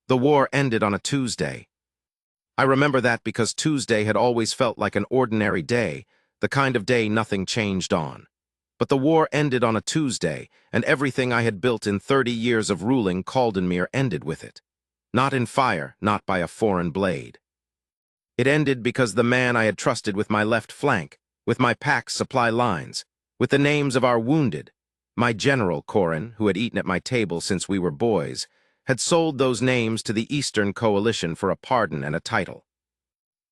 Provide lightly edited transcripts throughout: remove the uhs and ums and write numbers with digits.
The war ended on a Tuesday. I remember that because Tuesday had always felt like an ordinary day, the kind of day nothing changed on. But the war ended on a Tuesday, and everything I had built in 30 years of ruling Caldenmere ended with it. Not in fire, not by a foreign blade. It ended because the man I had trusted with my left flank, with my pack's supply lines, with the names of our wounded, my general, Corin, who had eaten at my table since we were boys, had sold those names to the Eastern Coalition for a pardon and a title.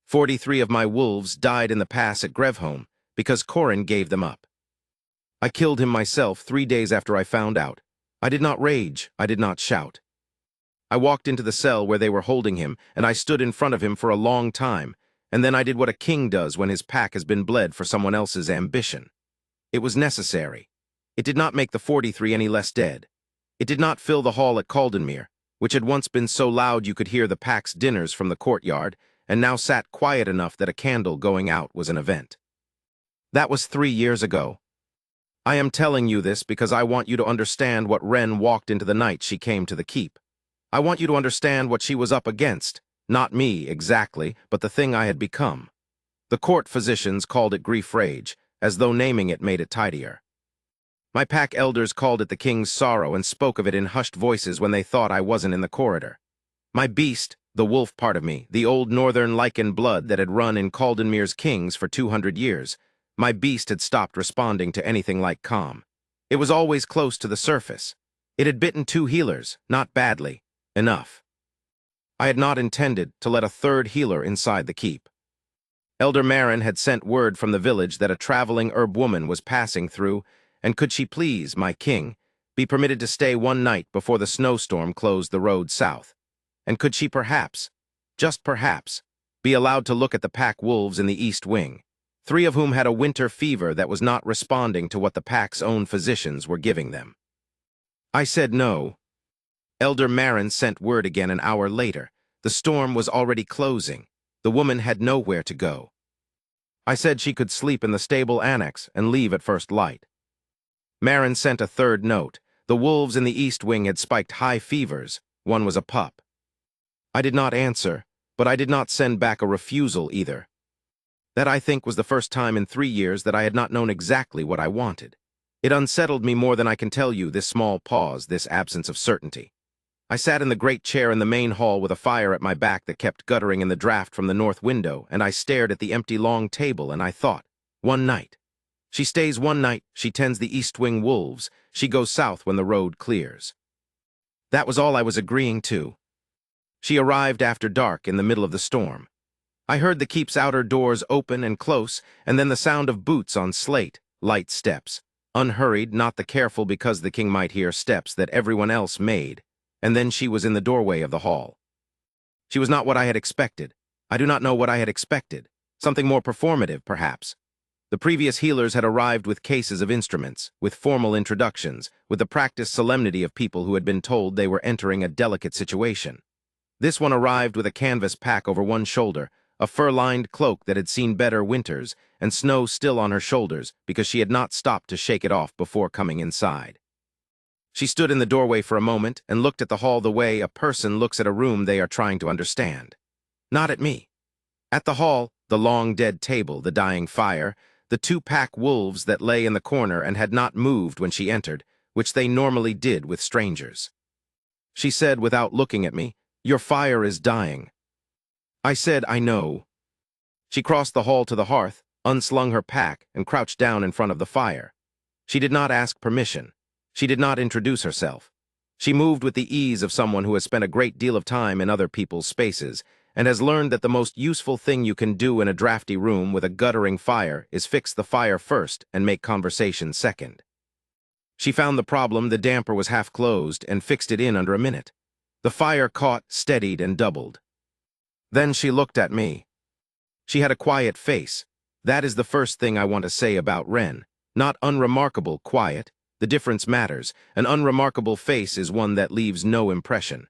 43 of my wolves died in the pass at Grevholm because Corin gave them up. I killed him myself 3 days after I found out. I did not rage, I did not shout. I walked into the cell where they were holding him, and I stood in front of him for a long time, and then I did what a king does when his pack has been bled for someone else's ambition. It was necessary. It did not make the 43 any less dead. It did not fill the hall at Caldenmere, which had once been so loud you could hear the pack's dinners from the courtyard, and now sat quiet enough that a candle going out was an event. That was 3 years ago. I am telling you this because I want you to understand what Wren walked into the night she came to the keep. I want you to understand what she was up against, not me exactly, but the thing I had become. The court physicians called it grief rage, as though naming it made it tidier. My pack elders called it the king's sorrow and spoke of it in hushed voices when they thought I wasn't in the corridor. My beast, the wolf part of me, the old northern lichen blood that had run in Caldenmere's kings for 200 years, my beast had stopped responding to anything like calm. It was always close to the surface. It had bitten 2 healers, not badly. Enough. I had not intended to let a 3rd healer inside the keep. Elder Marin had sent word from the village that a traveling herb woman was passing through, and could she please, my king, be permitted to stay 1 night before the snowstorm closed the road south? And could she perhaps, just perhaps, be allowed to look at the pack wolves in the east wing, 3 of whom had a winter fever that was not responding to what the pack's own physicians were giving them? I said no. Elder Marin sent word again an hour later. The storm was already closing. The woman had nowhere to go. I said she could sleep in the stable annex and leave at first light. Marin sent a 3rd note. The wolves in the east wing had spiked high fevers. One was a pup. I did not answer, but I did not send back a refusal either. That, I think, was the first time in 3 years that I had not known exactly what I wanted. It unsettled me more than I can tell you, this small pause, this absence of certainty. I sat in the great chair in the main hall with a fire at my back that kept guttering in the draft from the north window, and I stared at the empty long table, and I thought, 1 night. She stays 1 night, she tends the east wing wolves, she goes south when the road clears. That was all I was agreeing to. She arrived after dark in the middle of the storm. I heard the keep's outer doors open and close, and then the sound of boots on slate, light steps, unhurried, not the careful because the king might hear steps that everyone else made. And then she was in the doorway of the hall. She was not what I had expected. I do not know what I had expected. Something more performative, perhaps. The previous healers had arrived with cases of instruments, with formal introductions, with the practiced solemnity of people who had been told they were entering a delicate situation. This one arrived with a canvas pack over one shoulder, a fur-lined cloak that had seen better winters, and snow still on her shoulders because she had not stopped to shake it off before coming inside. She stood in the doorway for a moment and looked at the hall the way a person looks at a room they are trying to understand. Not at me. At the hall, the long dead table, the dying fire, the 2 pack wolves that lay in the corner and had not moved when she entered, which they normally did with strangers. She said without looking at me, "Your fire is dying." I said, "I know." She crossed the hall to the hearth, unslung her pack, and crouched down in front of the fire. She did not ask permission. She did not introduce herself. She moved with the ease of someone who has spent a great deal of time in other people's spaces and has learned that the most useful thing you can do in a drafty room with a guttering fire is fix the fire first and make conversation second. She found the problem, the damper was half closed, and fixed it in under a minute. The fire caught, steadied, and doubled. Then she looked at me. She had a quiet face. That is the first thing I want to say about Wren. Not unremarkable quiet. The difference matters. An unremarkable face is one that leaves no impression.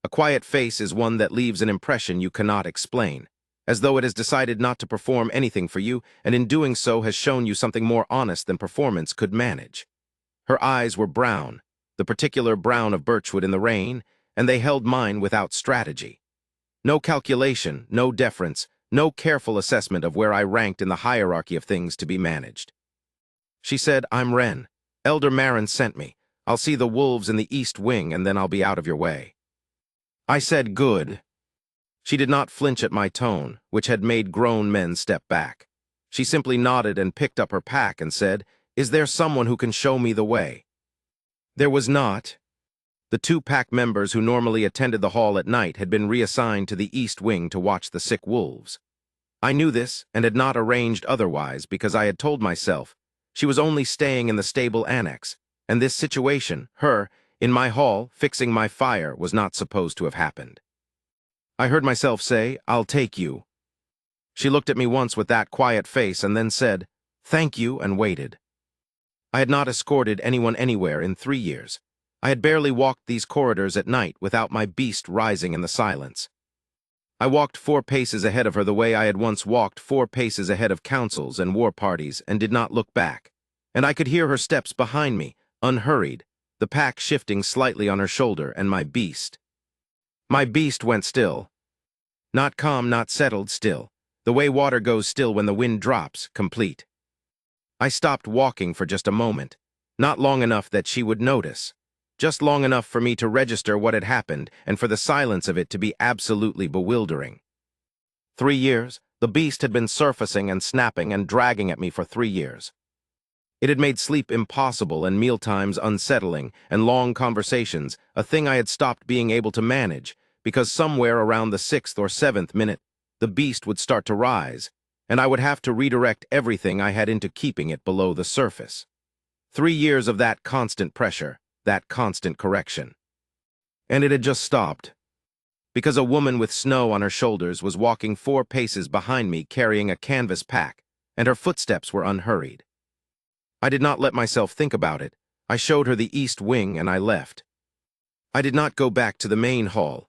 A quiet face is one that leaves an impression you cannot explain, as though it has decided not to perform anything for you, and in doing so has shown you something more honest than performance could manage. Her eyes were brown, the particular brown of birchwood in the rain, and they held mine without strategy. No calculation, no deference, no careful assessment of where I ranked in the hierarchy of things to be managed. She said, "I'm Wren. Elder Marin sent me. I'll see the wolves in the East Wing, and then I'll be out of your way." I said, "Good." She did not flinch at my tone, which had made grown men step back. She simply nodded and picked up her pack and said, "Is there someone who can show me the way?" There was not. The two pack members who normally attended the hall at night had been reassigned to the East Wing to watch the sick wolves. I knew this and had not arranged otherwise because I had told myself she was only staying in the stable annex, and this situation, her, in my hall, fixing my fire, was not supposed to have happened. I heard myself say, "I'll take you." She looked at me once with that quiet face and then said, "Thank you," and waited. I had not escorted anyone anywhere in 3 years. I had barely walked these corridors at night without my beast rising in the silence. I walked 4 paces ahead of her the way I had once walked 4 paces ahead of councils and war parties and did not look back. And I could hear her steps behind me, unhurried, the pack shifting slightly on her shoulder, and my beast. My beast went still. Not calm, not settled, still. The way water goes still when the wind drops, complete. I stopped walking for just a moment, not long enough that she would notice. Just long enough for me to register what had happened and for the silence of it to be absolutely bewildering. 3 years, the beast had been surfacing and snapping and dragging at me for 3 years. It had made sleep impossible and mealtimes unsettling and long conversations a thing I had stopped being able to manage because somewhere around the 6th or 7th minute, the beast would start to rise, and I would have to redirect everything I had into keeping it below the surface. 3 years of that constant pressure, that constant correction. And it had just stopped, because a woman with snow on her shoulders was walking 4 paces behind me carrying a canvas pack, and her footsteps were unhurried. I did not let myself think about it. I showed her the East Wing and I left. I did not go back to the main hall.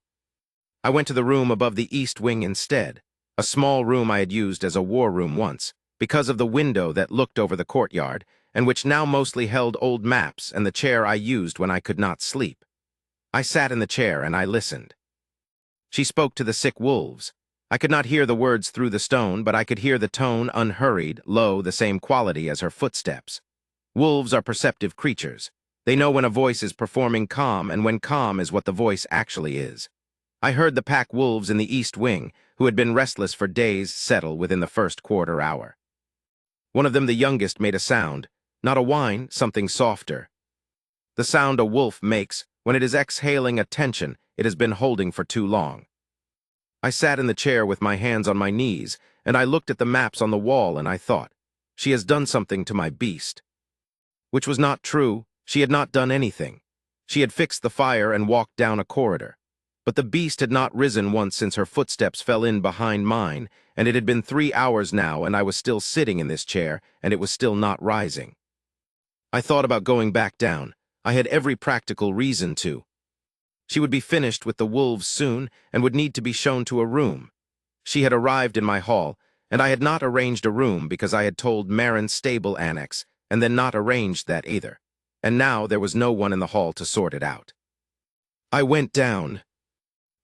I went to the room above the East Wing instead, a small room I had used as a war room once, because of the window that looked over the courtyard, and which now mostly held old maps and the chair I used when I could not sleep. I sat in the chair and I listened. She spoke to the sick wolves. I could not hear the words through the stone, but I could hear the tone, unhurried, low, the same quality as her footsteps. Wolves are perceptive creatures. They know when a voice is performing calm and when calm is what the voice actually is. I heard the pack wolves in the East Wing, who had been restless for days, settle within the first quarter hour. One of them, the youngest, made a sound. Not a whine, something softer. The sound a wolf makes when it is exhaling a tension it has been holding for too long. I sat in the chair with my hands on my knees, and I looked at the maps on the wall and I thought, she has done something to my beast. Which was not true. She had not done anything. She had fixed the fire and walked down a corridor. But the beast had not risen once since her footsteps fell in behind mine, and it had been 3 hours now and I was still sitting in this chair and it was still not rising. I thought about going back down. I had every practical reason to. She would be finished with the wolves soon and would need to be shown to a room. She had arrived in my hall, and I had not arranged a room because I had told Marin's stable annex and then not arranged that either. And now there was no one in the hall to sort it out. I went down.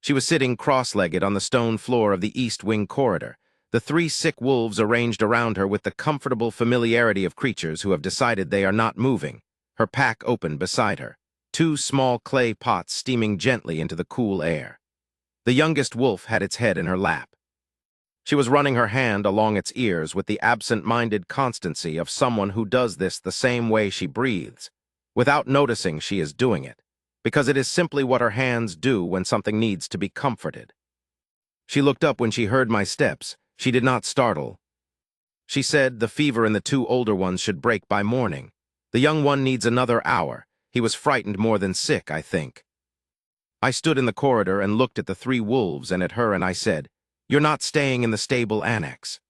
She was sitting cross-legged on the stone floor of the East Wing corridor, the 3 sick wolves arranged around her with the comfortable familiarity of creatures who have decided they are not moving, her pack open beside her, 2 small clay pots steaming gently into the cool air. The youngest wolf had its head in her lap. She was running her hand along its ears with the absent-minded constancy of someone who does this the same way she breathes, without noticing she is doing it, because it is simply what her hands do when something needs to be comforted. She looked up when she heard my steps. She did not startle. She said the fever in the 2 older ones should break by morning. The young one needs another hour. He was frightened more than sick, I think. I stood in the corridor and looked at the 3 wolves and at her and I said, "You're not staying in the stable annex."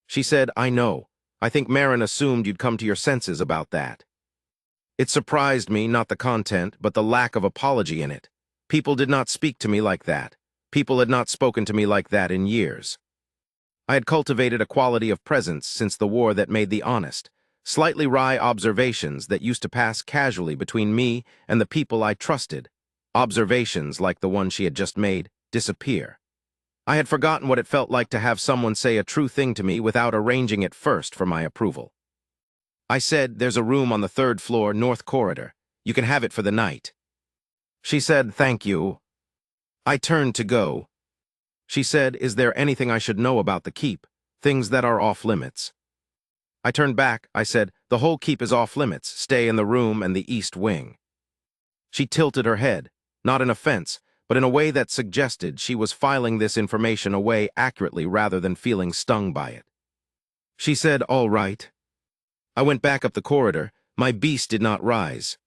She said, "I know. I think Marin assumed you'd come to your senses about that." It surprised me, not the content, but the lack of apology in it. People did not speak to me like that. People had not spoken to me like that in years. I had cultivated a quality of presence since the war that made the honest, slightly wry observations that used to pass casually between me and the people I trusted, Observations, like the one she had just made, disappear. I had forgotten what it felt like to have someone say a true thing to me without arranging it first for my approval. I said, "There's a room on the 3rd floor, North Corridor. You can have it for the night." She said, "Thank you." I turned to go. She said, "Is there anything I should know about the keep? Things that are off limits?" I turned back. I said, "The whole keep is off limits. Stay in the room and the east wing." She tilted her head, not in offense, but in a way that suggested she was filing this information away accurately rather than feeling stung by it. She said, "All right." I went back up the corridor. My beast did not rise.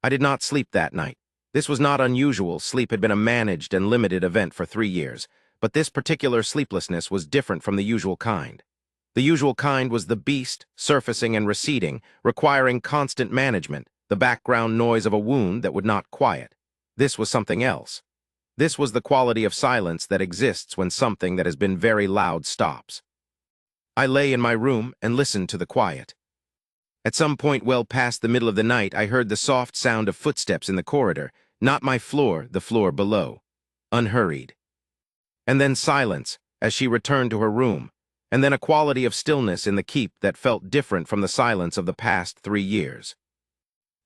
I did not sleep that night. This was not unusual. Sleep had been a managed and limited event for 3 years, but this particular sleeplessness was different from the usual kind. The usual kind was the beast, surfacing and receding, requiring constant management, the background noise of a wound that would not quiet. This was something else. This was the quality of silence that exists when something that has been very loud stops. I lay in my room and listened to the quiet. At some point well past the middle of the night, I heard the soft sound of footsteps in the corridor, not my floor, the floor below. Unhurried. And then silence, as she returned to her room, and then a quality of stillness in the keep that felt different from the silence of the past 3 years.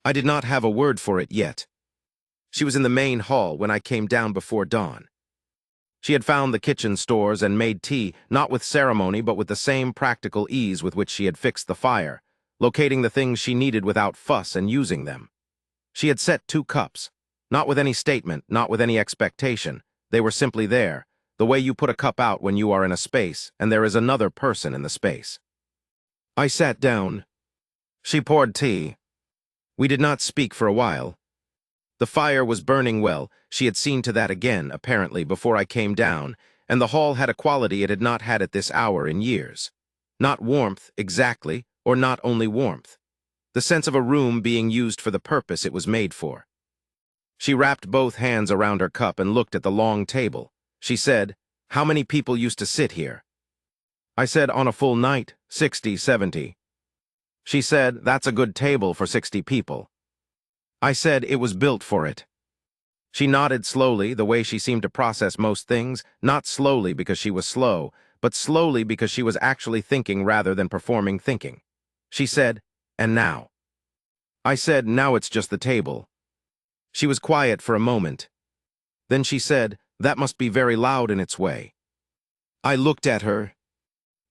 I did not have a word for it yet. She was in the main hall when I came down before dawn. She had found the kitchen stores and made tea, not with ceremony but with the same practical ease with which she had fixed the fire, locating the things she needed without fuss and using them. She had set 2 cups, not with any statement, not with any expectation. They were simply there, the way you put a cup out when you are in a space and there is another person in the space. I sat down. She poured tea. We did not speak for a while. The fire was burning well. She had seen to that again, apparently, before I came down, and the hall had a quality it had not had at this hour in years. Not warmth, exactly, or not only warmth. The sense of a room being used for the purpose it was made for. She wrapped both hands around her cup and looked at the long table. She said, "How many people used to sit here?" I said, "On a full night, 60, 70. She said, "That's a good table for 60 people. I said, "It was built for it." She nodded slowly, the way she seemed to process most things, not slowly because she was slow, but slowly because she was actually thinking rather than performing thinking. She said, "And now?" I said, "Now it's just the table." She was quiet for a moment. Then she said, "That must be very loud in its way." I looked at her.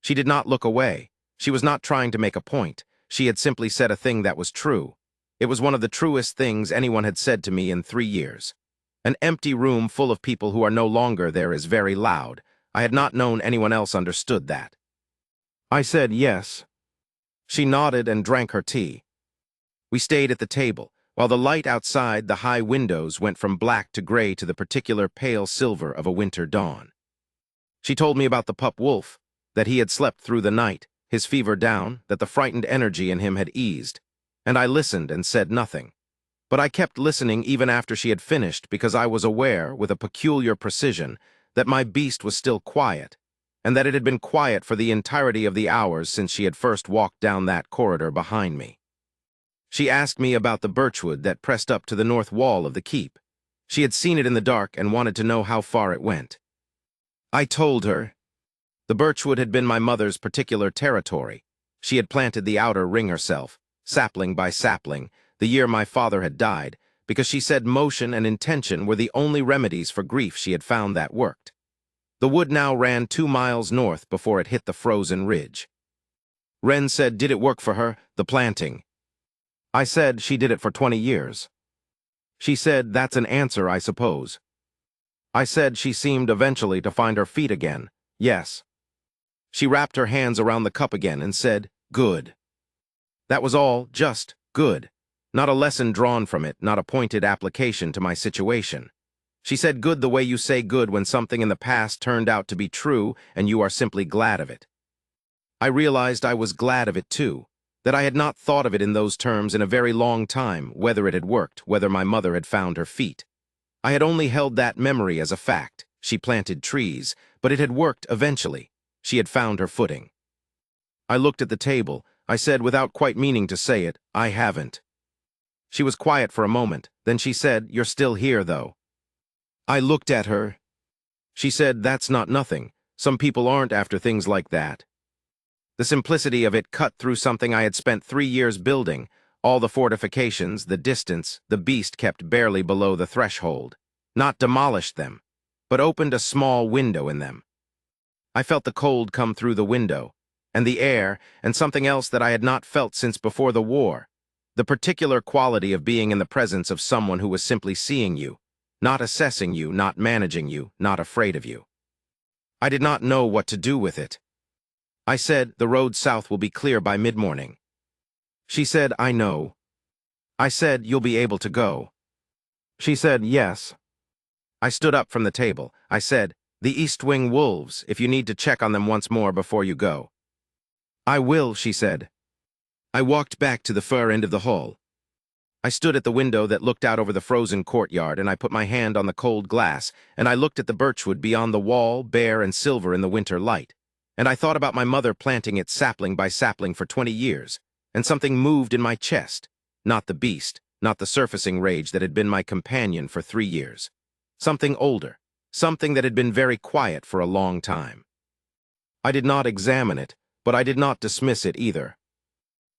She did not look away. She was not trying to make a point. She had simply said a thing that was true. It was one of the truest things anyone had said to me in 3 years. An empty room full of people who are no longer there is very loud. I had not known anyone else understood that. I said, "Yes." She nodded and drank her tea. We stayed at the table, while the light outside the high windows went from black to gray to the particular pale silver of a winter dawn. She told me about the pup wolf, that he had slept through the night, his fever down, that the frightened energy in him had eased, and I listened and said nothing. But I kept listening even after she had finished because I was aware, with a peculiar precision, that my beast was still quiet, and that it had been quiet for the entirety of the hours since she had first walked down that corridor behind me. She asked me about the birchwood that pressed up to the north wall of the keep. She had seen it in the dark and wanted to know how far it went. I told her. The birchwood had been my mother's particular territory. She had planted the outer ring herself, sapling by sapling, the year my father had died, because she said motion and intention were the only remedies for grief she had found that worked. The wood now ran 2 miles north before it hit the frozen ridge. Wren said, "Did it work for her, the planting?" I said, "She did it for 20 years. She said, "That's an answer, I suppose." I said she seemed eventually to find her feet again. Yes. She wrapped her hands around the cup again and said, "Good." That was all, just good. Not a lesson drawn from it, not a pointed application to my situation. She said good the way you say good when something in the past turned out to be true and you are simply glad of it. I realized I was glad of it too, that I had not thought of it in those terms in a very long time, whether it had worked, whether my mother had found her feet. I had only held that memory as a fact. She planted trees, but it had worked eventually. She had found her footing. I looked at the table. I said, without quite meaning to say it, "I haven't." She was quiet for a moment, then she said, "You're still here, though." I looked at her. She said, "That's not nothing. Some people aren't after things like that." The simplicity of it cut through something I had spent 3 years building. All the fortifications, the distance, the beast kept barely below the threshold. Not demolished them, but opened a small window in them. I felt the cold come through the window, and the air, and something else that I had not felt since before the war. The particular quality of being in the presence of someone who was simply seeing you, not assessing you, not managing you, not afraid of you. I did not know what to do with it. I said, "The road south will be clear by mid-morning." She said, "I know." I said, "You'll be able to go." She said, "Yes." I stood up from the table. I said, "The East Wing wolves, if you need to check on them once more before you go." "I will," she said. I walked back to the far end of the hall. I stood at the window that looked out over the frozen courtyard, and I put my hand on the cold glass, and I looked at the birchwood beyond the wall, bare and silver in the winter light. And I thought about my mother planting it sapling by sapling for 20 years, and something moved in my chest. Not the beast, not the surfacing rage that had been my companion for 3 years. Something older, something that had been very quiet for a long time. I did not examine it, but I did not dismiss it either.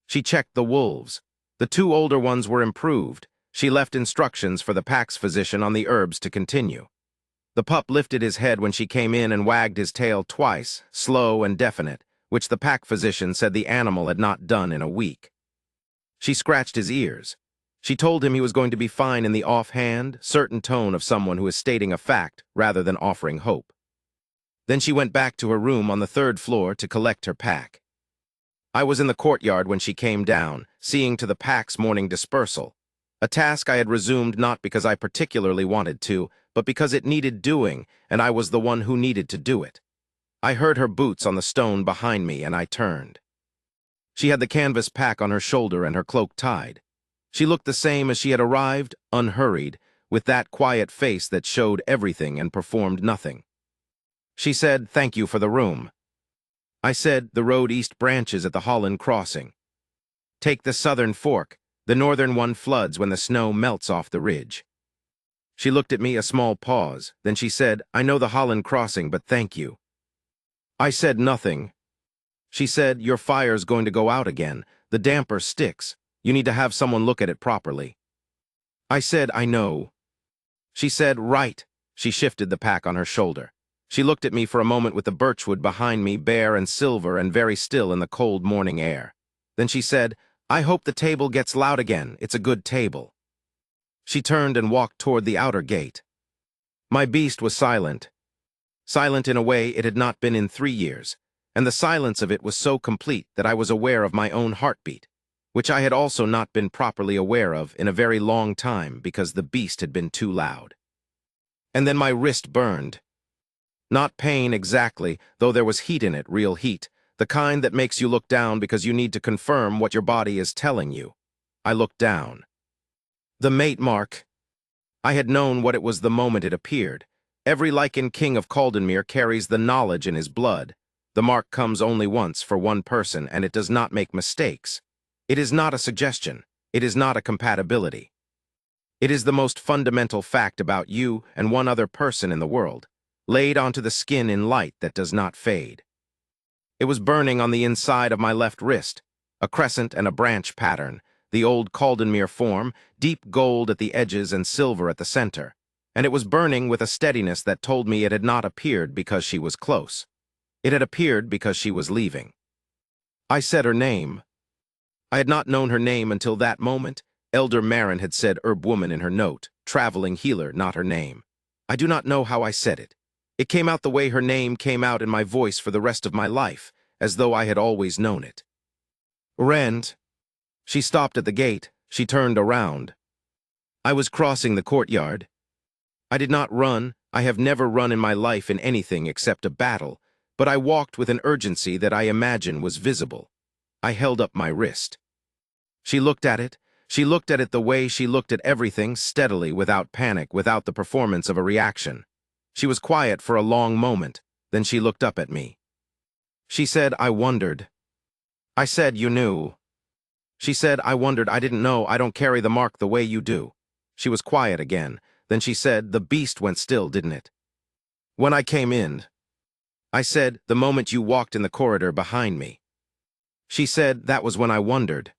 She checked the wolves. The 2 older ones were improved. She left instructions for the pack's physician on the herbs to continue. The pup lifted his head when she came in and wagged his tail twice, slow and definite, which the pack physician said the animal had not done in a week. She scratched his ears. She told him he was going to be fine in the offhand, certain tone of someone who is stating a fact rather than offering hope. Then she went back to her room on the 3rd floor to collect her pack. I was in the courtyard when she came down, seeing to the pack's morning dispersal, a task I had resumed not because I particularly wanted to, but because it needed doing, and I was the one who needed to do it. I heard her boots on the stone behind me, and I turned. She had the canvas pack on her shoulder and her cloak tied. She looked the same as she had arrived, unhurried, with that quiet face that showed everything and performed nothing. She said, "Thank you for the room." I said, "The road east branches at the Holland crossing. Take the southern fork. The northern one floods when the snow melts off the ridge." She looked at me, a small pause. Then she said, "I know the Holland crossing, but thank you." I said nothing. She said, "Your fire's going to go out again. The damper sticks. You need to have someone look at it properly." I said, "I know." She said, "Right." She shifted the pack on her shoulder. She looked at me for a moment with the birchwood behind me, bare and silver and very still in the cold morning air. Then she said, "I hope the table gets loud again. It's a good table." She turned and walked toward the outer gate. My beast was silent. Silent in a way it had not been in 3 years, and the silence of it was so complete that I was aware of my own heartbeat, which I had also not been properly aware of in a very long time because the beast had been too loud. And then my wrist burned. Not pain exactly, though there was heat in it, real heat, the kind that makes you look down because you need to confirm what your body is telling you. I looked down. The mate mark. I had known what it was the moment it appeared. Every Lycan king of Caldenmere carries the knowledge in his blood. The mark comes only once for one person, and it does not make mistakes. It is not a suggestion. It is not a compatibility. It is the most fundamental fact about you and one other person in the world, laid onto the skin in light that does not fade. It was burning on the inside of my left wrist, a crescent and a branch pattern, the old Caldenmere form, deep gold at the edges and silver at the center, and it was burning with a steadiness that told me it had not appeared because she was close. It had appeared because she was leaving. I said her name. I had not known her name until that moment. Elder Marin had said herb woman in her note, traveling healer, not her name. I do not know how I said it. It came out the way her name came out in my voice for the rest of my life, as though I had always known it. Rend. She stopped at the gate. She turned around. I was crossing the courtyard. I did not run. I have never run in my life in anything except a battle, but I walked with an urgency that I imagine was visible. I held up my wrist. She looked at it. She looked at it the way she looked at everything, steadily, without panic, without the performance of a reaction. She was quiet for a long moment, then she looked up at me. She said, "I wondered." I said, "You knew." She said, I wondered, I didn't know, I don't carry the mark the way you do. She was quiet again. Then she said, the beast went still, didn't it? When I came in. I said, the moment you walked in the corridor behind me. She said, that was when I wondered.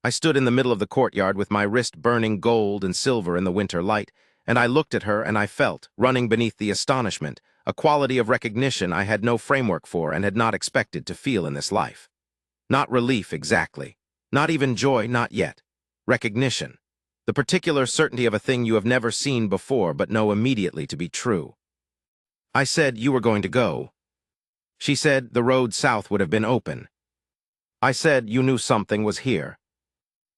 I stood in the middle of the courtyard with my wrist burning gold and silver in the winter light, and I looked at her and I felt, running beneath the astonishment, a quality of recognition I had no framework for and had not expected to feel in this life. Not relief exactly. Not even joy, not yet. Recognition. The particular certainty of a thing you have never seen before but know immediately to be true. I said, you were going to go. She said, the road south would have been open. I said, you knew something was here.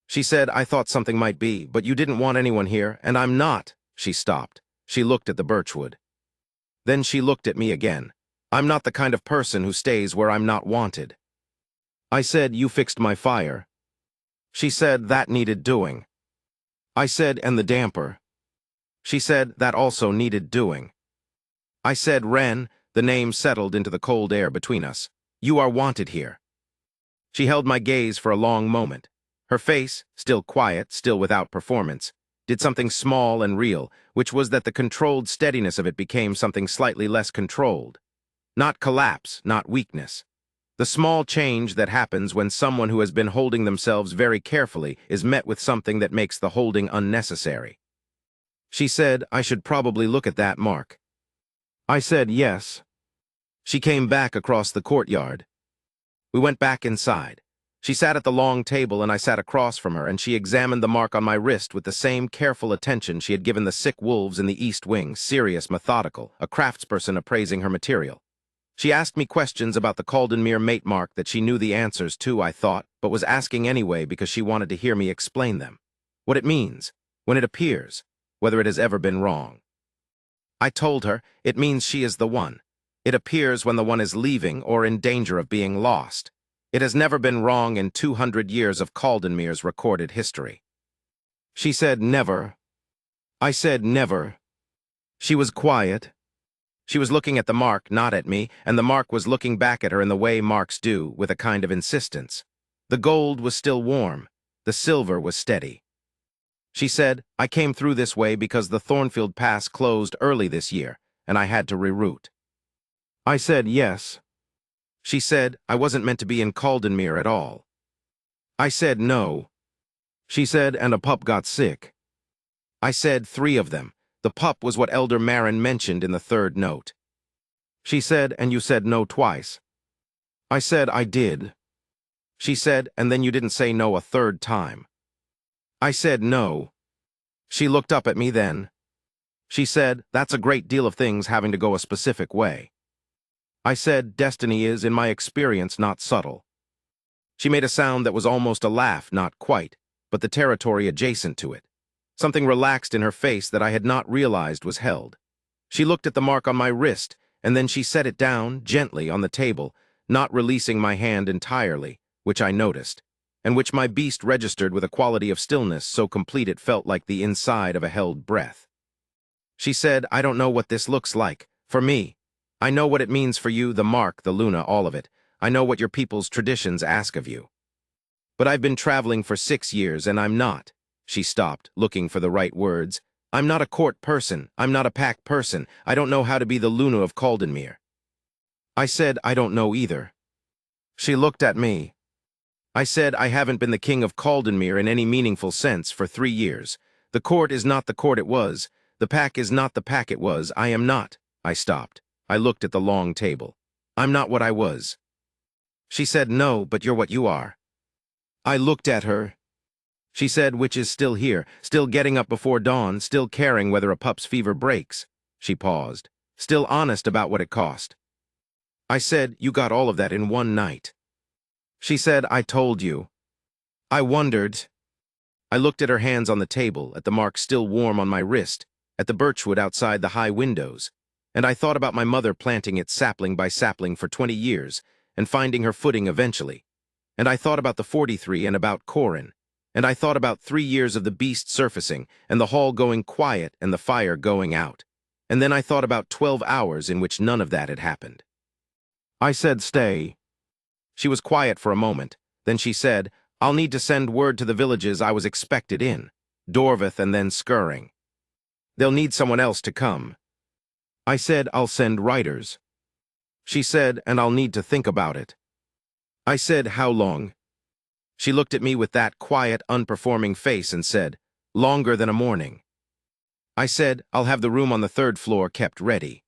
She said, I thought something might be, but you didn't want anyone here, and I'm not. She stopped. She looked at the birchwood. Then she looked at me again. I'm not the kind of person who stays where I'm not wanted. I said, you fixed my fire. She said, that needed doing. I said, and the damper. She said, that also needed doing. I said, Wren, the name settled into the cold air between us. You are wanted here. She held my gaze for a long moment. Her face, still quiet, still without performance, did something small and real, which was that the controlled steadiness of it became something slightly less controlled. Not collapse, not weakness. The small change that happens when someone who has been holding themselves very carefully is met with something that makes the holding unnecessary. She said, I should probably look at that, Mark. I said, yes. She came back across the courtyard. We went back inside. She sat at the long table and I sat across from her, and she examined the mark on my wrist with the same careful attention she had given the sick wolves in the East Wing, serious, methodical, a craftsperson appraising her material. She asked me questions about the Caldenmere mate mark that she knew the answers to, I thought, but was asking anyway because she wanted to hear me explain them. What it means, when it appears, whether it has ever been wrong. I told her, it means she is the one. It appears when the one is leaving or in danger of being lost. It has never been wrong in 200 years of Caldenmere's recorded history. She said, never. I said, never. She was quiet. She was looking at the mark, not at me, and the mark was looking back at her in the way marks do, with a kind of insistence. The gold was still warm. The silver was steady. She said, I came through this way because the Thornfield Pass closed early this year, and I had to reroute. I said, yes. She said, I wasn't meant to be in Caldenmere at all. I said, no. She said, and a pup got sick. I said, 3 of them. The pup was what Elder Marin mentioned in the 3rd note. She said, and you said no twice. I said, I did. She said, and then you didn't say no a 3rd time. I said, no. She looked up at me then. She said, that's a great deal of things having to go a specific way. I said, destiny is, in my experience, not subtle. She made a sound that was almost a laugh, not quite, but the territory adjacent to it. Something relaxed in her face that I had not realized was held. She looked at the mark on my wrist, and then she set it down, gently, on the table, not releasing my hand entirely, which I noticed, and which my beast registered with a quality of stillness so complete it felt like the inside of a held breath. She said, I don't know what this looks like. For me. I know what it means for you, the mark, the Luna, all of it. I know what your people's traditions ask of you. But I've been traveling for 6 years, and I'm not. She stopped, looking for the right words. I'm not a court person. I'm not a pack person. I don't know how to be the Luna of Caldenmere. I said, I don't know either. She looked at me. I said, I haven't been the king of Caldenmere in any meaningful sense for 3 years. The court is not the court it was. The pack is not the pack it was. I am not. I stopped. I looked at the long table. I'm not what I was. She said, no, but you're what you are. I looked at her. She said, which is still here, still getting up before dawn, still caring whether a pup's fever breaks. She paused, still honest about what it cost. I said, you got all of that in one night. She said, I told you. I wondered. I looked at her hands on the table, at the mark still warm on my wrist, at the birchwood outside the high windows, and I thought about my mother planting it sapling by sapling for 20 years and finding her footing eventually. And I thought about the 43 and about Corin. And I thought about 3 years of the beast surfacing and the hall going quiet and the fire going out. And then I thought about 12 hours in which none of that had happened. I said, stay. She was quiet for a moment. Then she said, I'll need to send word to the villages I was expected in, Dorvith and then Skirring. They'll need someone else to come. I said, I'll send writers. She said, and I'll need to think about it. I said, how long? She looked at me with that quiet, unperforming face and said, longer than a morning. I said, I'll have the room on the 3rd floor kept ready.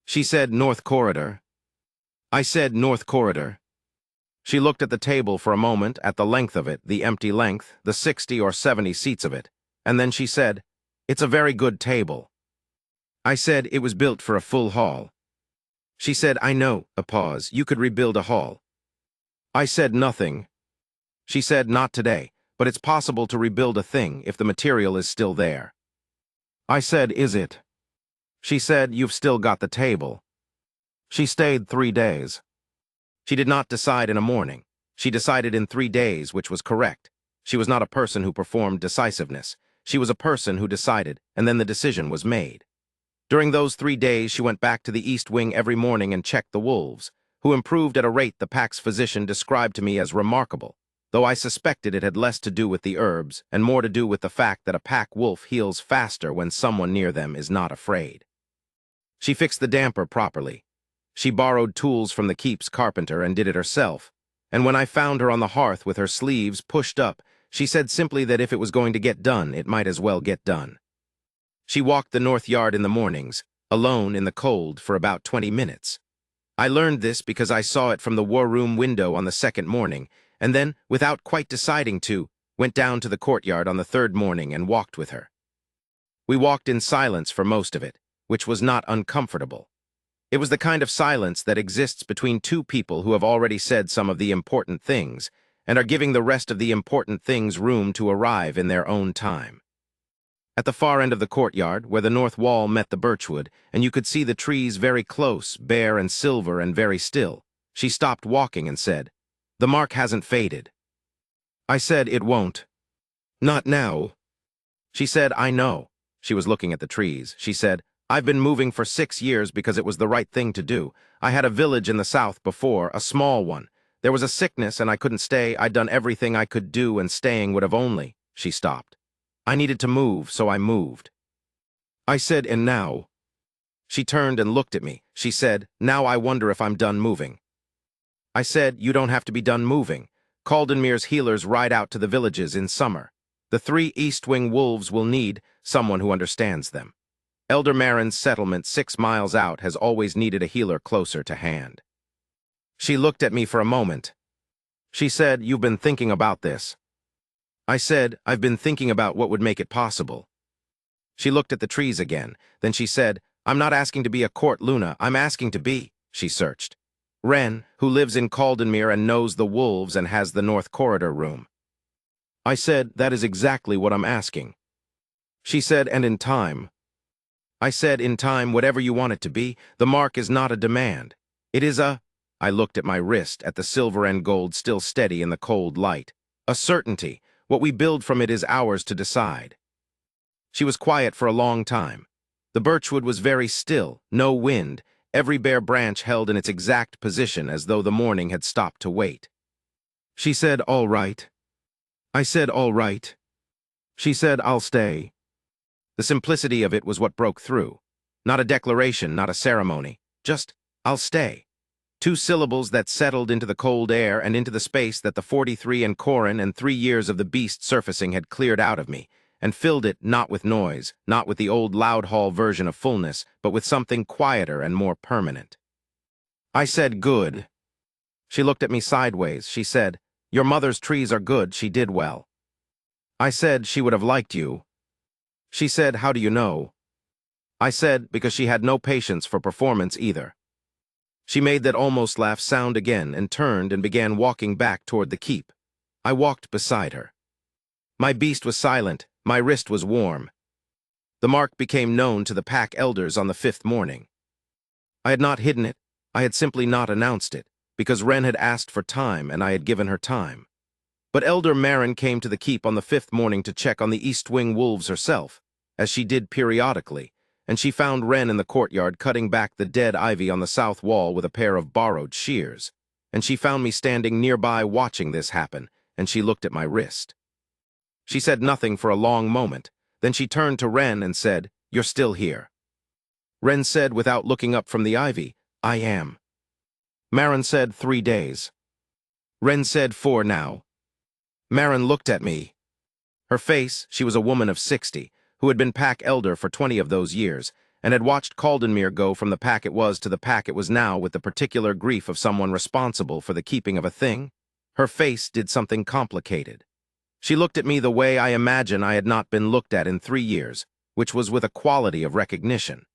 She said, North Corridor. I said, North Corridor. She looked at the table for a moment, at the length of it, the empty length, the 60 or 70 seats of it, and then she said, it's a very good table. I said, it was built for a full hall. She said, I know, a pause, you could rebuild a hall. I said nothing. She said, not today, but it's possible to rebuild a thing if the material is still there. I said, is it? She said, you've still got the table. She stayed 3 days. She did not decide in a morning. She decided in 3 days, which was correct. She was not a person who performed decisiveness. She was a person who decided, and then the decision was made. During those 3 days, she went back to the East Wing every morning and checked the wolves, who improved at a rate the pack's physician described to me as remarkable, though I suspected it had less to do with the herbs and more to do with the fact that a pack wolf heals faster when someone near them is not afraid. She fixed the damper properly. She borrowed tools from the keep's carpenter and did it herself, and when I found her on the hearth with her sleeves pushed up, she said simply that if it was going to get done, it might as well get done. She walked the north yard in the mornings, alone in the cold, for about 20 minutes. I learned this because I saw it from the war room window on the 2nd morning, and then, without quite deciding to, went down to the courtyard on the 3rd morning and walked with her. We walked in silence for most of it, which was not uncomfortable. It was the kind of silence that exists between two people who have already said some of the important things and are giving the rest of the important things room to arrive in their own time. At the far end of the courtyard, where the north wall met the birchwood, and you could see the trees very close, bare and silver and very still, she stopped walking and said, "The mark hasn't faded." I said, "It won't." "Not now." She said, "I know." She was looking at the trees. She said, "I've been moving for 6 years because it was the right thing to do. I had a village in the south before, a small one. There was a sickness and I couldn't stay. I'd done everything I could do and staying would have only—" She stopped. "I needed to move, so I moved." I said, "And now?" She turned and looked at me. She said, "Now I wonder if I'm done moving." I said, "You don't have to be done moving. Caldenmere's healers ride out to the villages in summer. The 3 East Wing wolves will need someone who understands them. Elder Marin's settlement 6 miles out has always needed a healer closer to hand." She looked at me for a moment. She said, "You've been thinking about this." I said, "I've been thinking about what would make it possible." She looked at the trees again. Then she said, "I'm not asking to be a court Luna. I'm asking to be—" She searched. "Wren, who lives in Caldenmere and knows the wolves and has the North Corridor room." I said, "That is exactly what I'm asking." She said, "And in time?" I said, "In time, whatever you want it to be, the mark is not a demand. It is a—" I looked at my wrist, at the silver and gold still steady in the cold light. "A certainty. What we build from it is ours to decide." She was quiet for a long time. The birchwood was very still, no wind, every bare branch held in its exact position as though the morning had stopped to wait. She said, "All right." I said, "All right." She said, "I'll stay." The simplicity of it was what broke through. Not a declaration, not a ceremony. Just, "I'll stay." 2 syllables that settled into the cold air and into the space that the 43 and Corin and 3 years of the beast surfacing had cleared out of me, and filled it not with noise, not with the old loud hall version of fullness, but with something quieter and more permanent. I said, "Good." She looked at me sideways. She said, "Your mother's trees are good. She did well." I said, "She would have liked you." She said, "How do you know?" I said, "Because she had no patience for performance either." She made that almost laugh sound again and turned and began walking back toward the keep. I walked beside her. My beast was silent. My wrist was warm. The mark became known to the pack elders on the 5th morning. I had not hidden it. I had simply not announced it, because Wren had asked for time and I had given her time. But Elder Marin came to the keep on the 5th morning to check on the East Wing wolves herself, as she did periodically, and she found Wren in the courtyard cutting back the dead ivy on the south wall with a pair of borrowed shears, and she found me standing nearby watching this happen, and she looked at my wrist. She said nothing for a long moment. Then she turned to Ren and said, "You're still here." Ren said without looking up from the ivy, "I am." Marin said, "3 days." Ren said, "4 now." Marin looked at me. Her face, she was a woman of 60, who had been pack elder for 20 of those years, and had watched Caldenmere go from the pack it was to the pack it was now with the particular grief of someone responsible for the keeping of a thing. Her face did something complicated. She looked at me the way I imagine I had not been looked at in 3 years, which was with a quality of recognition,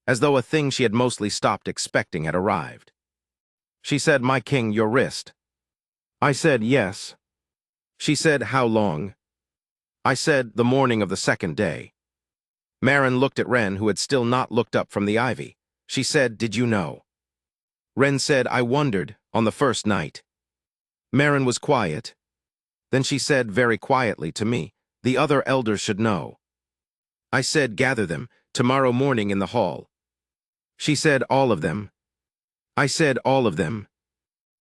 as though a thing she had mostly stopped expecting had arrived. She said, "My king, your wrist." I said, "Yes." She said, "How long?" I said, "The morning of the 2nd day." Marin looked at Ren, who had still not looked up from the ivy. She said, "Did you know?" Ren said, "I wondered, on the 1st night." Marin was quiet. Then she said very quietly to me, "The other elders should know." I said, "Gather them, tomorrow morning in the hall." She said, "All of them?" I said, "All of them."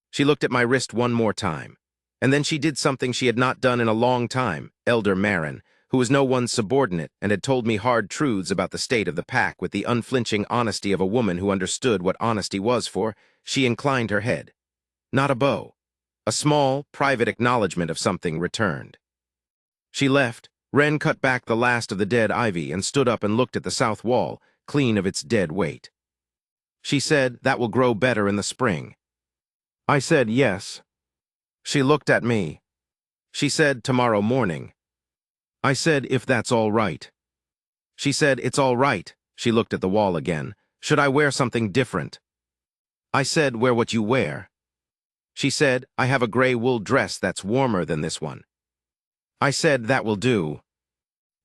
She looked at my wrist one more time, and then she did something she had not done in a long time. Elder Marin, who was no one's subordinate and had told me hard truths about the state of the pack with the unflinching honesty of a woman who understood what honesty was for, she inclined her head. Not a bow. A small, private acknowledgement of something returned. She left. Ren cut back the last of the dead ivy and stood up and looked at the south wall, clean of its dead weight. She said, "That will grow better in the spring." I said, "Yes." She looked at me. She said, "Tomorrow morning." I said, "If that's all right." She said, "It's all right." She looked at the wall again. "Should I wear something different?" I said, "Wear what you wear." She said, "I have a gray wool dress that's warmer than this one." I said, "That will do."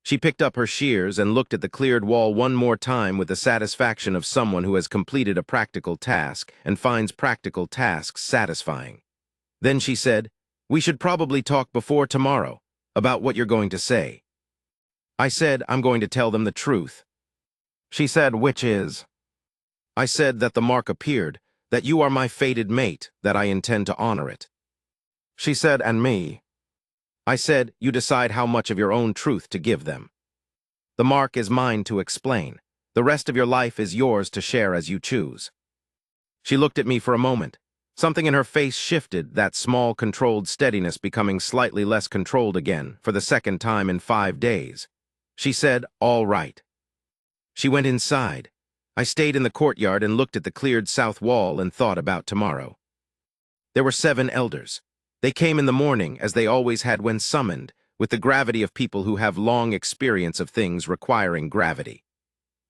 She picked up her shears and looked at the cleared wall one more time with the satisfaction of someone who has completed a practical task and finds practical tasks satisfying. Then she said, "We should probably talk before tomorrow about what you're going to say." I said, "I'm going to tell them the truth." She said, "Which is?" I said that the mark appeared, that you are my fated mate, that I intend to honor it. She said, "And me?" I said, "You decide how much of your own truth to give them. The mark is mine to explain. The rest of your life is yours to share as you choose." She looked at me for a moment. Something in her face shifted, that small, controlled steadiness becoming slightly less controlled again, for the 2nd time in 5 days. She said, "All right." She went inside. I stayed in the courtyard and looked at the cleared south wall and thought about tomorrow. There were 7 elders. They came in the morning, as they always had when summoned, with the gravity of people who have long experience of things requiring gravity.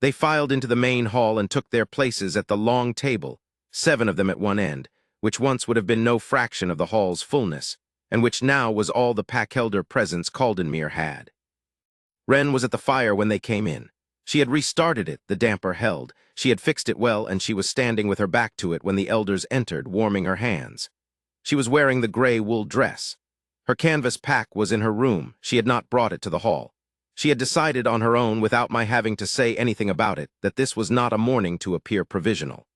They filed into the main hall and took their places at the long table, 7 of them at one end, which once would have been no fraction of the hall's fullness, and which now was all the pack-elder presence Caldenmere had. Ren was at the fire when they came in. She had restarted it, the damper held. She had fixed it well, and she was standing with her back to it when the elders entered, warming her hands. She was wearing the gray wool dress. Her canvas pack was in her room. She had not brought it to the hall. She had decided on her own, without my having to say anything about it, that this was not a morning to appear provisional.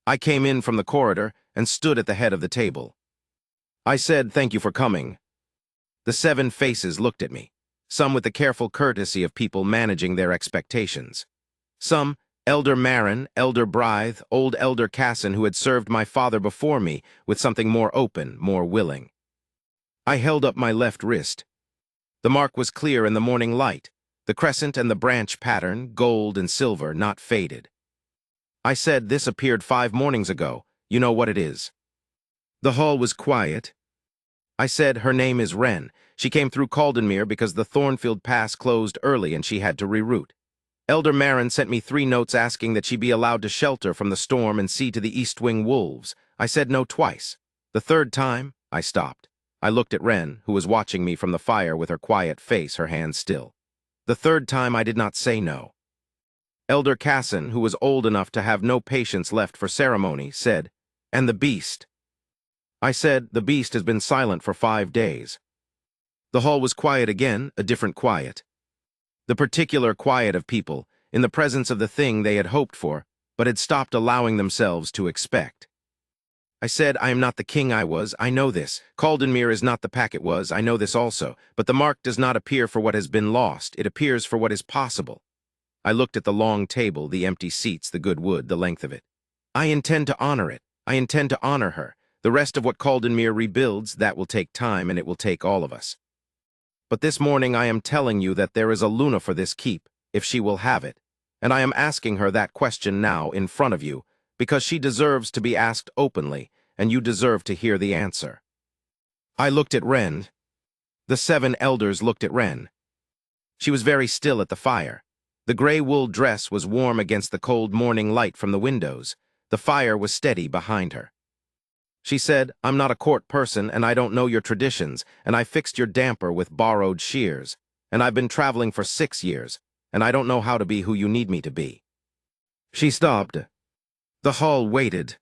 I came in from the corridor and stood at the head of the table. I said, "Thank you for coming." The 7 faces looked at me, some with the careful courtesy of people managing their expectations. Some, Elder Marin, Elder Brythe, old Elder Casson, who had served my father before me, with something more open, more willing. I held up my left wrist. The mark was clear in the morning light, the crescent and the branch pattern, gold and silver, not faded. I said, "This appeared 5 mornings ago. You know what it is." The hall was quiet. I said, "Her name is Ren. She came through Caldenmere because the Thornfield Pass closed early and she had to reroute. Elder Marin sent me 3 notes asking that she be allowed to shelter from the storm and see to the East Wing wolves. I said no twice. The 3rd time, I stopped. I looked at Ren, who was watching me from the fire with her quiet face, her hands still. The 3rd time I did not say no. Elder Casson, who was old enough to have no patience left for ceremony, said, "And the beast?" I said, "The beast has been silent for 5 days." The hall was quiet again, a different quiet. The particular quiet of people, in the presence of the thing they had hoped for, but had stopped allowing themselves to expect. I said, I am not the king I was, I know this. Caldenmere is not the pack it was, I know this also. But the mark does not appear for what has been lost, it appears for what is possible. I looked at the long table, the empty seats, the good wood, the length of it. I intend to honor it. I intend to honor her. The rest of what Caldenmere rebuilds, that will take time, and it will take all of us. But this morning I am telling you that there is a Luna for this keep, if she will have it. And I am asking her that question now in front of you, because she deserves to be asked openly, and you deserve to hear the answer. I looked at Wren. The 7 elders looked at Wren. She was very still at the fire. The gray wool dress was warm against the cold morning light from the windows. The fire was steady behind her. She said, I'm not a court person, and I don't know your traditions, and I fixed your damper with borrowed shears, and I've been traveling for 6 years, and I don't know how to be who you need me to be. She stopped. The hall waited.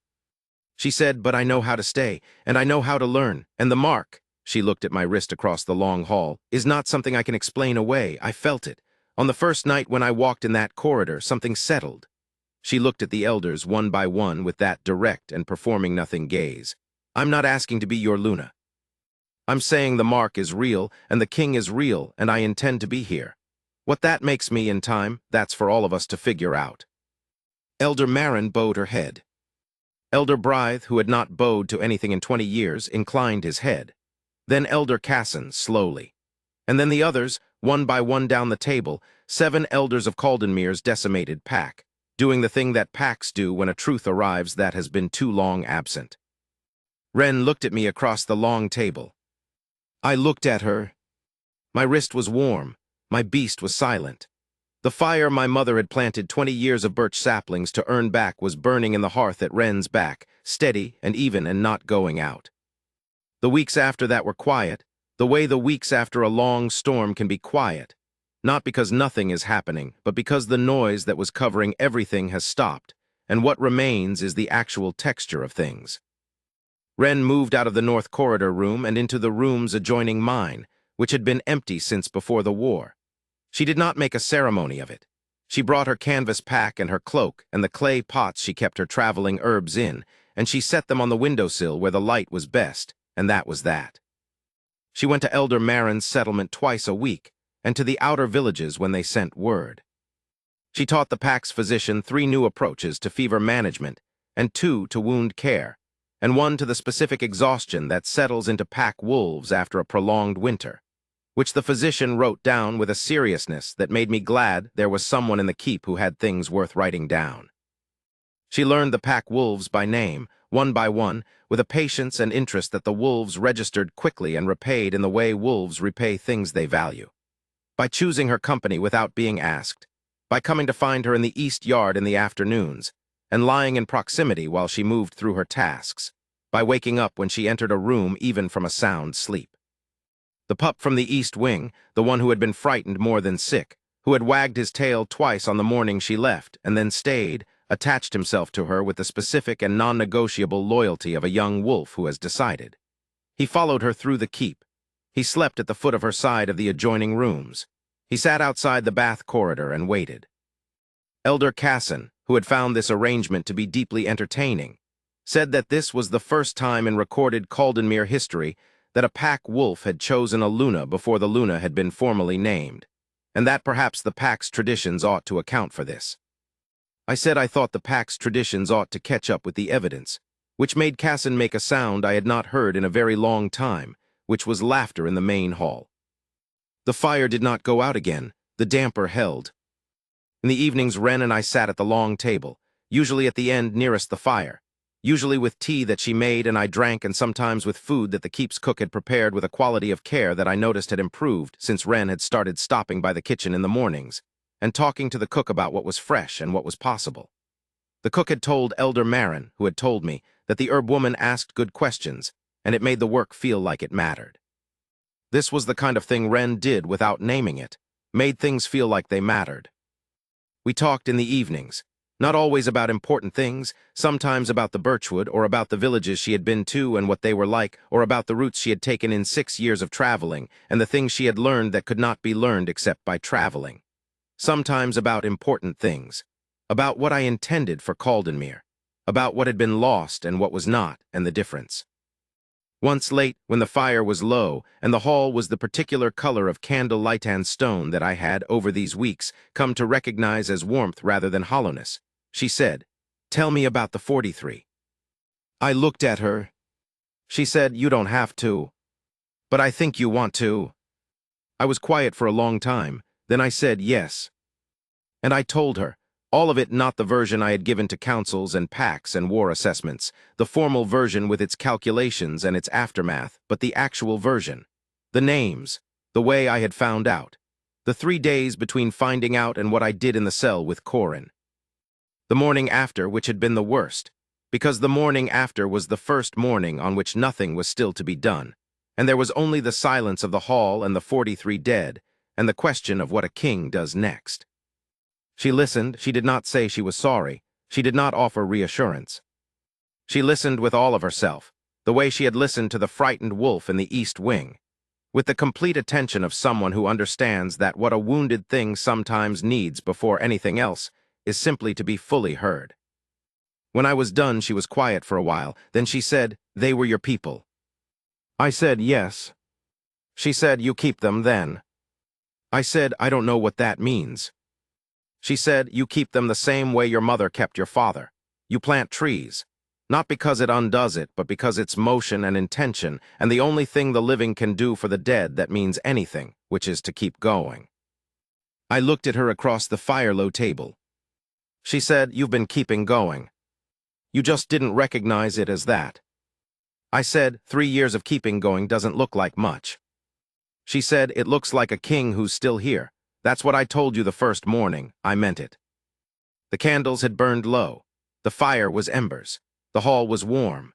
She said, but I know how to stay, and I know how to learn, and the mark, she looked at my wrist across the long hall, is not something I can explain away. I felt it. On the first night when I walked in that corridor, something settled. She looked at the elders one by one with that direct and performing nothing gaze. I'm not asking to be your Luna. I'm saying the mark is real, and the king is real, and I intend to be here. What that makes me in time, that's for all of us to figure out. Elder Marin bowed her head. Elder Brythe, who had not bowed to anything in 20 years, inclined his head. Then Elder Casson, slowly. And then the others, one by one down the table, 7 elders of Caldenmere's decimated pack, doing the thing that packs do when a truth arrives that has been too long absent. Wren looked at me across the long table. I looked at her. My wrist was warm. My beast was silent. The fire my mother had planted 20 years of birch saplings to earn back was burning in the hearth at Wren's back, steady and even and not going out. The weeks after that were quiet, the way the weeks after a long storm can be quiet, not because nothing is happening, but because the noise that was covering everything has stopped, and what remains is the actual texture of things. Wren moved out of the North Corridor room and into the rooms adjoining mine, which had been empty since before the war. She did not make a ceremony of it. She brought her canvas pack and her cloak and the clay pots she kept her traveling herbs in, and she set them on the windowsill where the light was best, and that was that. She went to Elder Marin's settlement twice a week, and to the outer villages when they sent word. She taught the pack's physician 3 new approaches to fever management, and 2 to wound care, and 1 to the specific exhaustion that settles into pack wolves after a prolonged winter, which the physician wrote down with a seriousness that made me glad there was someone in the keep who had things worth writing down. She learned the pack wolves by name, one by one, with a patience and interest that the wolves registered quickly and repaid in the way wolves repay things they value. By choosing her company without being asked, by coming to find her in the east yard in the afternoons, and lying in proximity while she moved through her tasks, by waking up when she entered a room even from a sound sleep. The pup from the east wing, the one who had been frightened more than sick, who had wagged his tail twice on the morning she left and then stayed, attached himself to her with the specific and non-negotiable loyalty of a young wolf who has decided. He followed her through the keep. He slept at the foot of her side of the adjoining rooms. He sat outside the bath corridor and waited. Elder Casson, who had found this arrangement to be deeply entertaining, said that this was the first time in recorded Caldenmere history that a pack wolf had chosen a Luna before the Luna had been formally named, and that perhaps the pack's traditions ought to account for this. I said I thought the pack's traditions ought to catch up with the evidence, which made Casson make a sound I had not heard in a very long time, which was laughter in the main hall. The fire did not go out again. The damper held. In the evenings, Wren and I sat at the long table, usually at the end nearest the fire, usually with tea that she made and I drank, and sometimes with food that the keep's cook had prepared with a quality of care that I noticed had improved since Wren had started stopping by the kitchen in the mornings, and talking to the cook about what was fresh and what was possible. The cook had told Elder Marin, who had told me, that the herb woman asked good questions, and it made the work feel like it mattered. This was the kind of thing Wren did without naming it, made things feel like they mattered. We talked in the evenings, not always about important things, sometimes about the birchwood or about the villages she had been to and what they were like, or about the routes she had taken in 6 years of traveling and the things she had learned that could not be learned except by traveling. Sometimes about important things, about what I intended for Caldenmere. about what had been lost and what was not, and the difference. Once late, when the fire was low, and the hall was the particular color of candle-light and stone that I had, over these weeks, come to recognize as warmth rather than hollowness, she said, "Tell me about the 43. I looked at her. She said, "You don't have to. But I think you want to." I was quiet for a long time. Then I said, "Yes." And I told her, all of it, not the version I had given to councils and packs and war assessments, the formal version with its calculations and its aftermath, but the actual version. The names, the way I had found out, the 3 days between finding out and what I did in the cell with Corin. The morning after, which had been the worst, because the morning after was the first morning on which nothing was still to be done, and there was only the silence of the hall and the 43 dead, and the question of what a king does next. She listened. She did not say she was sorry. She did not offer reassurance. She listened with all of herself, the way she had listened to the frightened wolf in the East Wing, with the complete attention of someone who understands that what a wounded thing sometimes needs before anything else is simply to be fully heard. When I was done, she was quiet for a while. Then she said, "They were your people." I said, "Yes." She said, "You keep them then." I said, "I don't know what that means." She said, "You keep them the same way your mother kept your father. You plant trees, not because it undoes it, but because it's motion and intention, and the only thing the living can do for the dead that means anything, which is to keep going." I looked at her across the fire-low table. She said, "You've been keeping going. You just didn't recognize it as that." I said, 3 years of keeping going doesn't look like much." She said, "It looks like a king who's still here. That's what I told you the first morning. I meant it." The candles had burned low. The fire was embers. The hall was warm.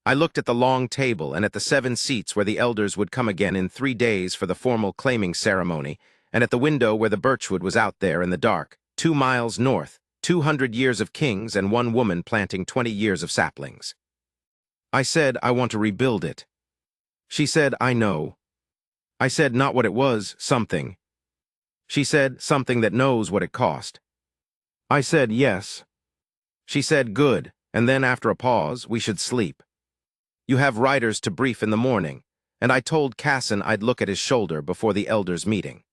I looked at the long table and at the 7 seats where the elders would come again in 3 days for the formal claiming ceremony, and at the window where the birchwood was out there in the dark, 2 miles north, 200 years of kings and 1 woman planting 20 years of saplings. I said, "I want to rebuild it." She said, "I know." I said, "Not what it was, something." She said, "Something that knows what it cost." I said, "Yes." She said, "Good," and then after a pause, "We should sleep. You have riders to brief in the morning," and I told Casson I'd look at his shoulder before the elders' meeting.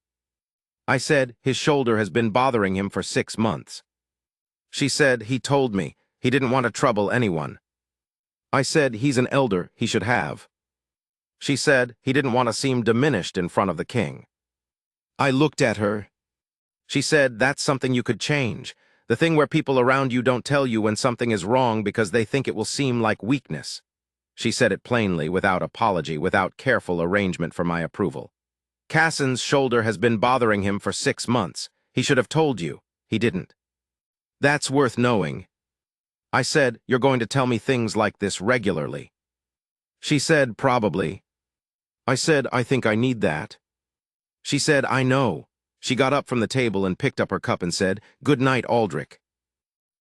I said, "His shoulder has been bothering him for 6 months. She said, "He told me. He didn't want to trouble anyone." I said, "He's an elder. He should have." She said, "He didn't want to seem diminished in front of the king." I looked at her. She said, "That's something you could change. The thing where people around you don't tell you when something is wrong because they think it will seem like weakness." She said it plainly, without apology, without careful arrangement for my approval. "Casson's shoulder has been bothering him for 6 months. He should have told you. He didn't. That's worth knowing." I said, "You're going to tell me things like this regularly." She said, "Probably." I said, "I think I need that." She said, "I know." She got up from the table and picked up her cup and said, "Good night, Aldrich."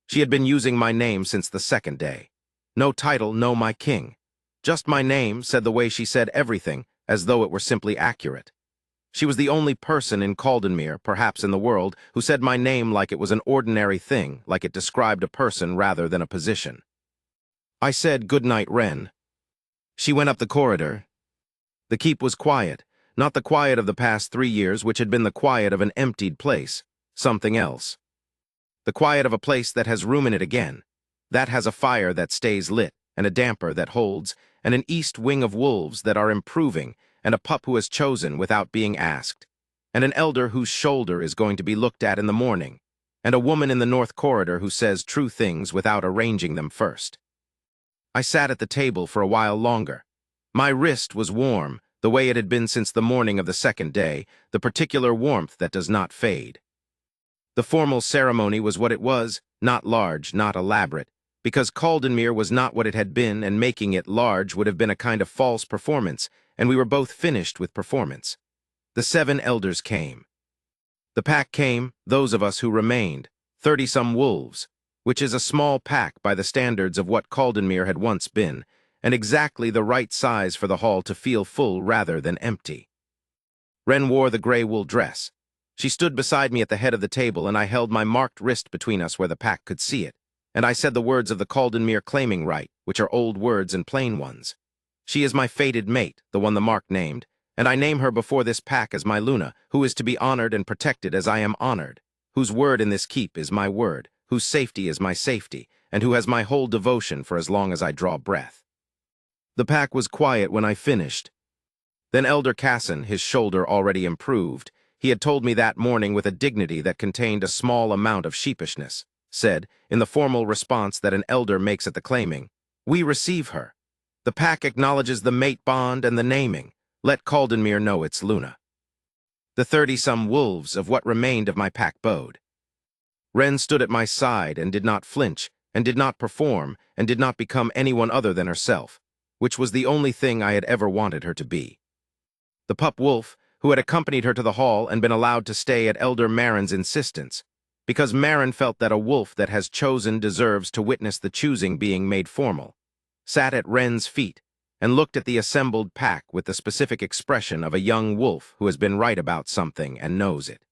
She had been using my name since the 2nd day. No title, no my king. Just my name, said the way she said everything, as though it were simply accurate. She was the only person in Caldenmere, perhaps in the world, who said my name like it was an ordinary thing, like it described a person rather than a position. I said, "Good night, Wren." She went up the corridor. The keep was quiet, not the quiet of the past 3 years, which had been the quiet of an emptied place, something else. The quiet of a place that has room in it again, that has a fire that stays lit, and a damper that holds, and an east wing of wolves that are improving, and a pup who has chosen without being asked, and an elder whose shoulder is going to be looked at in the morning, and a woman in the north corridor who says true things without arranging them first. I sat at the table for a while longer. My wrist was warm, the way it had been since the morning of the 2nd day, the particular warmth that does not fade. The formal ceremony was what it was, not large, not elaborate, because Caldenmere was not what it had been, and making it large would have been a kind of false performance, and we were both finished with performance. The 7 elders came. The pack came, those of us who remained, 30-some wolves, which is a small pack by the standards of what Caldenmere had once been, and exactly the right size for the hall to feel full rather than empty. Wren wore the gray wool dress. She stood beside me at the head of the table, and I held my marked wrist between us where the pack could see it, and I said the words of the Caldenmere claiming right, which are old words and plain ones. She is my fated mate, the one the mark named, and I name her before this pack as my Luna, who is to be honored and protected as I am honored, whose word in this keep is my word, whose safety is my safety, and who has my whole devotion for as long as I draw breath. The pack was quiet when I finished. Then Elder Casson, his shoulder already improved, he had told me that morning with a dignity that contained a small amount of sheepishness, said, in the formal response that an elder makes at the claiming, "We receive her. The pack acknowledges the mate bond and the naming. Let Caldenmere know it's Luna." The 30-some wolves of what remained of my pack bowed. Wren stood at my side and did not flinch, and did not perform, and did not become anyone other than herself, which was the only thing I had ever wanted her to be. The pup wolf, who had accompanied her to the hall and been allowed to stay at Elder Marin's insistence, because Marin felt that a wolf that has chosen deserves to witness the choosing being made formal, sat at Wren's feet and looked at the assembled pack with the specific expression of a young wolf who has been right about something and knows it.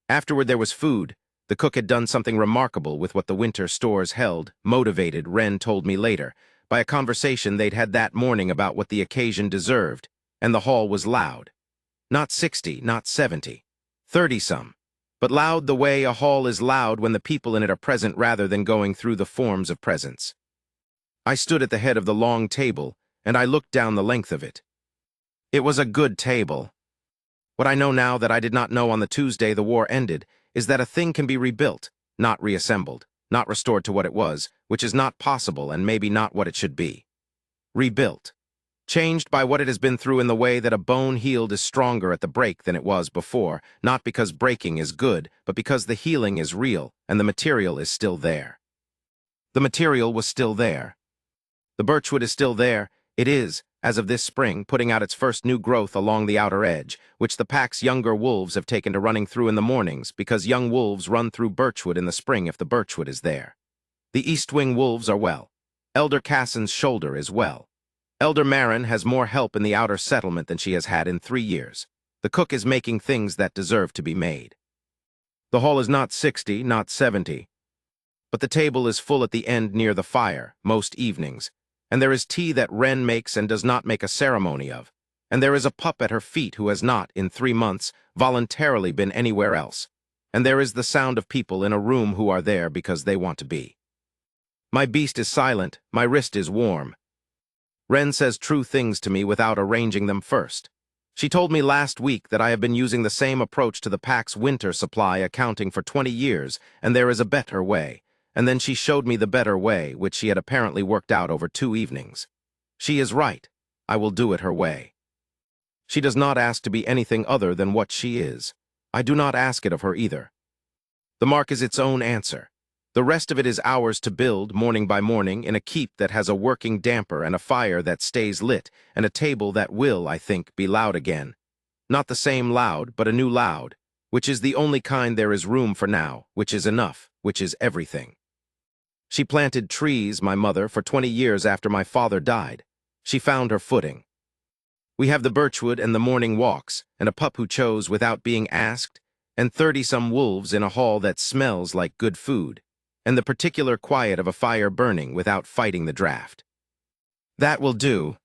Afterward there was food. The cook had done something remarkable with what the winter stores held, motivated, Wren told me later, by a conversation they'd had that morning about what the occasion deserved, and the hall was loud. Not 60, not 70, 30-some, but loud the way a hall is loud when the people in it are present rather than going through the forms of presence. I stood at the head of the long table, and I looked down the length of it. It was a good table. What I know now that I did not know on the Tuesday the war ended is that a thing can be rebuilt, not reassembled, not restored to what it was, which is not possible and maybe not what it should be. Rebuilt. Changed by what it has been through in the way that a bone healed is stronger at the break than it was before, not because breaking is good, but because the healing is real and the material is still there. The material was still there. The birchwood is still there. It is, as of this spring, putting out its first new growth along the outer edge, which the pack's younger wolves have taken to running through in the mornings, because young wolves run through birchwood in the spring if the birchwood is there. The East Wing wolves are well. Elder Casson's shoulder is well. Elder Marin has more help in the outer settlement than she has had in 3 years. The cook is making things that deserve to be made. The hall is not 60, not 70, but the table is full at the end near the fire, most evenings, and there is tea that Wren makes and does not make a ceremony of, and there is a pup at her feet who has not, in 3 months, voluntarily been anywhere else, and there is the sound of people in a room who are there because they want to be. My beast is silent, my wrist is warm. Wren says true things to me without arranging them first. She told me last week that I have been using the same approach to the pack's winter supply accounting for 20 years, and there is a better way. And then she showed me the better way, which she had apparently worked out over 2 evenings. She is right. I will do it her way. She does not ask to be anything other than what she is. I do not ask it of her either. The mark is its own answer. The rest of it is ours to build, morning by morning, in a keep that has a working damper and a fire that stays lit, and a table that will, I think, be loud again. Not the same loud, but a new loud, which is the only kind there is room for now, which is enough, which is everything. She planted trees, my mother, for 20 years after my father died. She found her footing. We have the birchwood and the morning walks, and a pup who chose without being asked, and 30-some wolves in a hall that smells like good food, and the particular quiet of a fire burning without fighting the draft. That will do.